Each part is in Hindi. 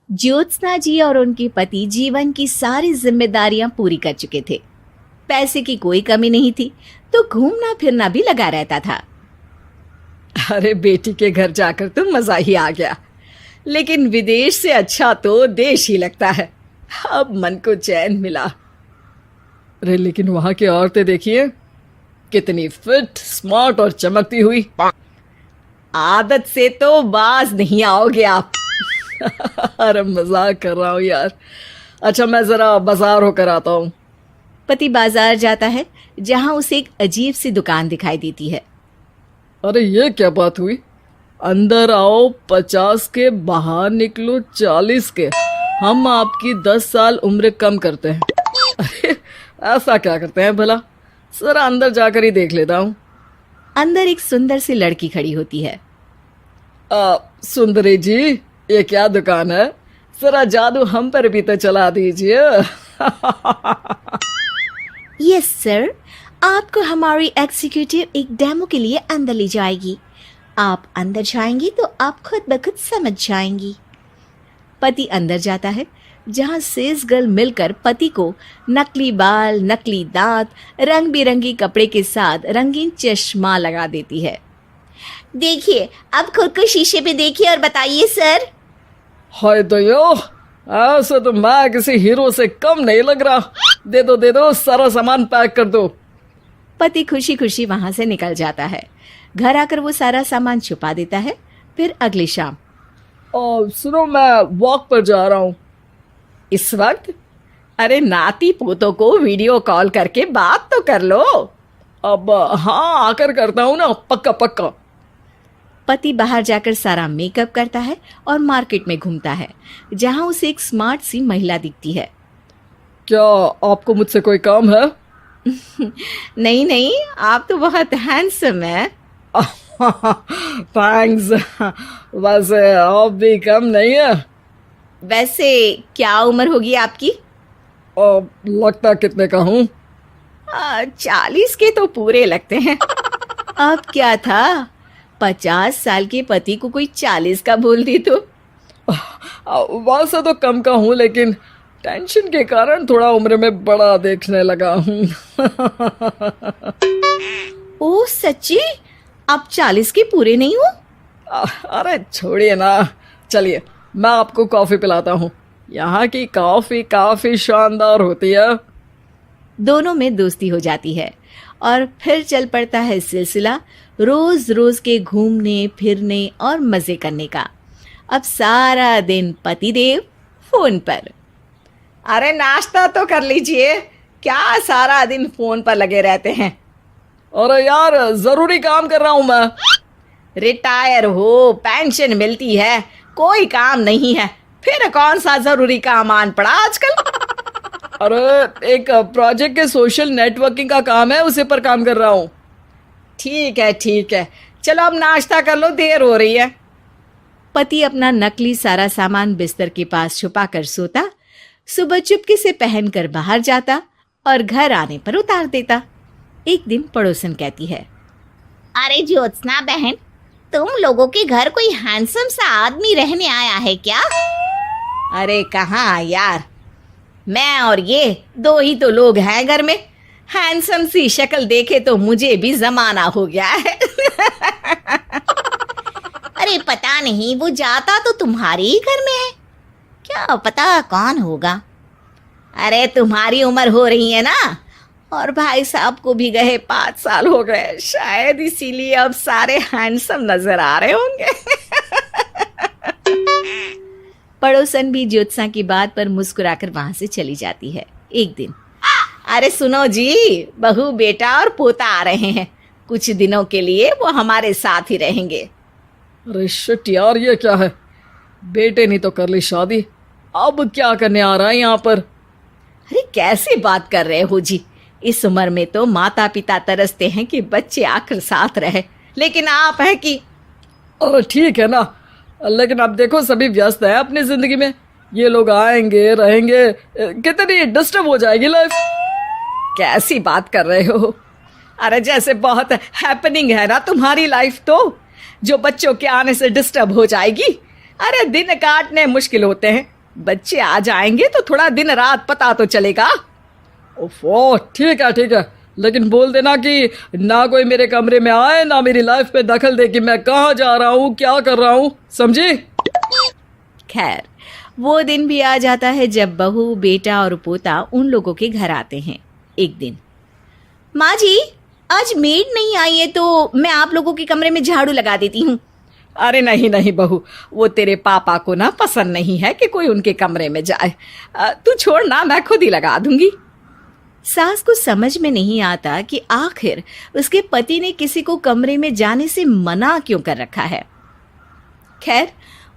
ज्योत्सना जी और उनके पति जीवन की सारी जिम्मेदारियां पूरी कर चुके थे। पैसे की कोई कमी नहीं थी, तो घूमना फिरना भी लगा रहता था। अरे बेटी के घर जाकर तो मजा ही आ गया, लेकिन विदेश से अच्छा तो देश ही लगता है। अब मन को चैन मिला। अरे लेकिन वहां की औरतें देखिए, कितनी फिट, स्मार्ट और चमकती हुई। आदत से तो बाज नहीं आओगे आप। अरे मजाक कर रहा हूँ यार। अच्छा मैं जरा बाजार होकर आता हूँ। पति बाजार जाता है, जहां उसे एक अजीब सी दुकान दिखाई देती है। अरे ये क्या बात हुई? अंदर आओ 50 के, बाहर निकलो 40 के। हम आपकी 10 साल उम्र कम करते हैं। अरे ऐसा क्या करते हैं भला? जरा अंदर जाकर ही देख लेता हूँ। अंदर एक सुंदर सी लड़की खड़ी होती है। सुंदरी जी, ये क्या दुकान है? जरा जादू हम पर भी तो चला दीजिए। यस सर, आपको हमारी एग्जीक्यूटिव एक डेमो के लिए अंदर ले जाएगी। आप अंदर जाएंगी तो आप खुद ब खुद समझ जाएंगी। पति अंदर जाता है, जहां सेल्स गर्ल मिलकर पति को नकली बाल, नकली दांत, रंग बिरंगी कपड़े के साथ रंगीन चश्मा लगा देती है। देखिए, अब खुद को शीशे पे देखिए और बताइए सर। हाय दयो, ऐसे तो मैं किसी हीरो से कम नहीं लग रहा। दे दो, सारा सामान पैक कर दो। पति खुशी खुशी वहां से निकल जाता है। घर आकर वो सारा सामान छुपा देता है। फिर अगली शाम, सुनो मैं वॉक पर जा रहा हूँ। इस वक्त? अरे नाती पोतों को वीडियो कॉल करके बात तो कर लो। अब हाँ, आकर करता हूँ ना, पक्का पक्का। पति बाहर जाकर सारा मेकअप करता है और मार्केट में घूमता है, जहां उसे एक स्मार्ट सी महिला दिखती है। क्या आपको मुझसे कोई काम है? नहीं नहीं, आप तो बहुत हैंडसम हैं। थैंक्स। वैसे आप भी कम नहीं है। वैसे क्या उम्र होगी आपकी? लगता कितने का हूँ? 40 के तो पूरे लगते हैं। अब क्या था, 50 साल के पति को कोई 40 का बोल दी तो। वैसे तो कम का हूँ, लेकिन टेंशन के कारण थोड़ा उम्र में बड़ा देखने लगा हूँ। ओह सच्ची? आप 40 के पूरे नहीं हो? अरे छोड़िए ना, चलिए मैं आपको कॉफी पिलाता हूँ। यहाँ की कॉफी काफी शानदार होती है। दोनों में दोस्ती हो जाती है और फिर चल पड़ता है सिलसिला रोज रोज के घूमने फिरने और मजे करने का। अब सारा दिन पतिदेव फोन पर। अरे नाश्ता तो कर लीजिए, क्या सारा दिन फोन पर लगे रहते हैं? अरे यार, जरूरी काम कर रहा हूं मैं। रिटायर हो, पेंशन मिलती है, कोई काम नहीं है, फिर कौन सा जरूरी काम आन पड़ा आजकल? अरे एक प्रोजेक्ट के सोशल नेटवर्किंग का काम है, उसी पर काम कर रहा हूँ। ठीक है, चलो अब नाश्ता कर लो, देर हो रही है। पति अपना नकली सारा सामान बिस्तर के पास छुपा कर सोता, सुबह चुपके से पहनकर बाहर जाता और घर आने पर उतार देता। एक दिन पड़ोसन कहती है, अरे ज्योत्सना बहन, तुम लोगों के घर कोई हैंडसम सा आदमी रहने आया है क्या? अरे कहाँ यार, मैं और ये दो ही तो लोग हैं घर में। हैंडसम सी शक्ल देखे तो मुझे भी जमाना हो गया है। अरे पता नहीं, वो जाता तो तुम्हारे ही घर में है, क्या पता कौन होगा। अरे तुम्हारी उम्र हो रही है ना, और भाई साहब को भी गए 5 साल हो गए, शायद इसीलिए अब सारे हैंडसम नजर आ रहे होंगे। पड़ोसन भी ज्योत्सना की बात पर मुस्कुराकर वहां से चली जाती है। एक दिन, अरे सुनो जी, बहू बेटा और पोता आ रहे हैं, कुछ दिनों के लिए वो हमारे साथ ही रहेंगे। अरे शिट यार, ये क्या है? बेटे ने तो कर ली शादी, अब क्या करने आ रहा है यहाँ पर? अरे कैसी बात कर रहे हो जी, इस उम्र में तो माता पिता तरसते हैं कि बच्चे आखिर साथ रहे, लेकिन आप है कि। अरे ठीक है ना, लेकिन अब देखो सभी व्यस्त है अपनी जिंदगी में, ये लोग आएंगे रहेंगे, कितनी डिस्टर्ब हो जाएगी लाइफ। कैसी बात कर रहे हो? अरे जैसे बहुत हैपनिंग है ना तुम्हारी लाइफ, तो जो बच्चों के आने से डिस्टर्ब हो जाएगी। अरे दिन काटने मुश्किल होते हैं, बच्चे आ जाएंगे तो थोड़ा दिन रात पता तो चलेगा। ओफो, ठीक है, लेकिन बोल देना कि ना कोई मेरे कमरे में आए, ना मेरी लाइफ पे दखल दे कि मैं कहाँ जा रहा हूँ, क्या कर रहा हूँ, समझी? खैर, वो दिन भी आ जाता है जब बहू, बेटा और पोता उन लोगों के घर आते हैं। एक दिन, माँ जी, आज मेड नहीं आई है तो मैं आप लोगों के कमरे में झाड़ू लगा देती हूँ। अरे नहीं बहू, वो तेरे पापा को ना पसंद नहीं है कि कोई उनके कमरे में जाए। तू छोड़ ना, मैं खुद ही लगा दूंगी। सास को समझ में नहीं आता कि आखिर उसके पति ने किसी को कमरे में जाने से मना क्यों कर रखा है। खैर,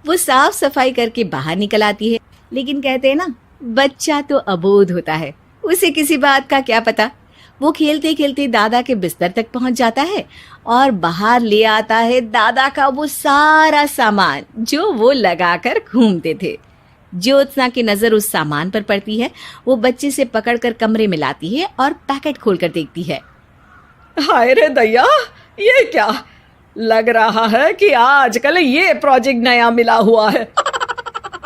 वो साफ सफाई करके बाहर निकल आती है, लेकिन कहते हैं ना, बच्चा तो अबोध होता है, उसे किसी बात का क्या पता। वो खेलते खेलते दादा के बिस्तर तक पहुंच जाता है और बाहर ले आता है दादा का वो सारा सामान जो वो लगाकर घूमते थे। ज्योत्सना की नजर उस सामान पर पड़ती है। वो बच्चे से पकड़कर कमरे में लाती है और पैकेट खोलकर देखती है। हाय रे दैया, ये क्या? लग रहा है कि आजकल ये प्रोजेक्ट नया मिला हुआ है।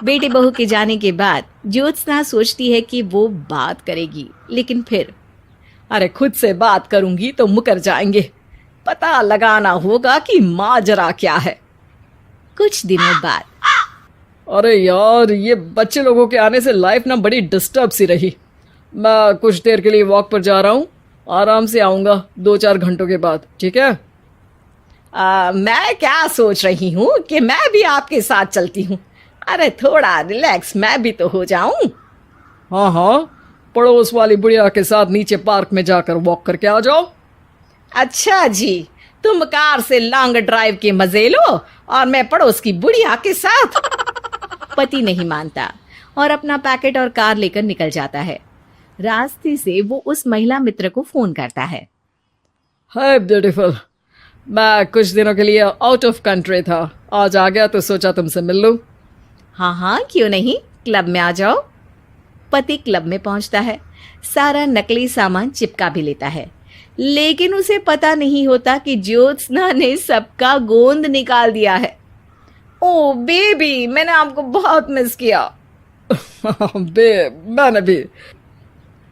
बेटे बहू के जाने के बाद ज्योत्सना सोचती है कि वो बात करेगी, लेकिन फिर अरे खुद से बात करूंगी तो मुकर जाएंगे। पता लगाना होगा कि माजरा क्या है। कुछ दिनों बाद, अरे यार, ये बच्चे लोगों के आने से लाइफ ना बड़ी डिस्टर्ब सी रही। मैं कुछ देर के लिए वॉक पर जा रहा हूँ, आराम से आऊँगा 2-4 घंटों के बाद, ठीक है? मैं क्या सोच रही हूँ कि मैं भी आपके साथ चलती हूँ। अरे थोड़ा रिलैक्स मैं भी तो हो जाऊं। हाँ, पड़ोस वाली बुढ़िया के साथ नीचे पार्क में जाकर वॉक करके आ जाओ। अच्छा जी, तुम कार से लॉन्ग ड्राइव के मजे लो और मैं पड़ोस की बुढ़िया के साथ। पति नहीं मानता और अपना पैकेट और कार लेकर निकल जाता है। रास्ते से वो उस महिला मित्र को फोन करता है। हाय ब्यूटीफुल, मैं कुछ दिनों के लिए आउट ऑफ कंट्री था, आज आ गया तो सोचा तुमसे मिल लूं। हाँ, क्यों नहीं, क्लब में आ जाओ। पति क्लब में पहुंचता है, सारा नकली सामान चिपका भी लेता है, लेकिन उसे पता नहीं होता कि ज्योत्सना ने सबका गोंद निकाल दिया है। ओ बेबी, मैंने आपको बहुत मिस किया। मैंने भी।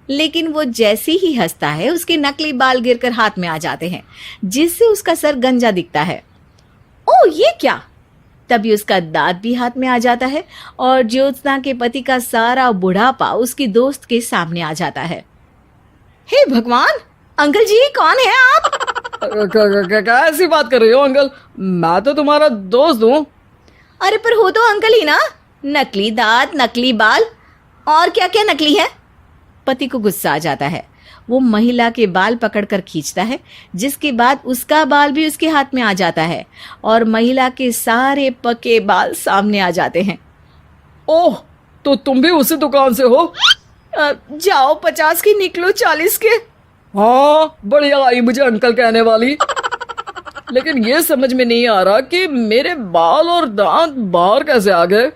लेकिन वो जैसे ही हंसता है, उसके नकली बाल गिरकर हाथ में आ जाते हैं, जिससे उसका सर गंजा दिखता है। ओ ये क्या? तभी उसका दांत भी हाथ में आ जाता है और ज्योत्सना के पति का सारा बुढ़ापा उसकी दोस्त के सामने आ जाता है। हे भगवान, अंकल जी कौन है आप? क्या ऐसी बात कर रही हो अंकल? मैं तो तुम्हारा दोस्त हूँ। अरे पर हो तो अंकल ही ना। नकली दांत, नकली बाल और क्या क्या नकली है। पति को गुस्सा आ जाता है। वो महिला के बाल पकड़कर खींचता है, जिसके बाद उसका बाल भी उसके हाथ में आ जाता है और महिला के सारे पके बाल सामने आ जाते हैं। ओह, तो तुम भी उसी दुकान से हो? जाओ 50 की निकलो 40 के। हाँ, बढ़िया आई मुझे अंकल कहने वाली। लेकिन ये समझ में नहीं आ रहा कि मेरे बाल और दांत बाहर कैसे आ गए।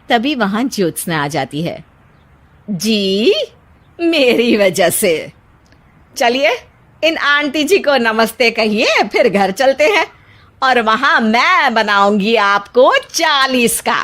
तभी वहां ज्योत्सना आ जाती है। जी, मेरी वजह से। चलिए इन आंटी जी को नमस्ते कहिए, फिर घर चलते हैं और वहां मैं बनाऊंगी आपको 40 का।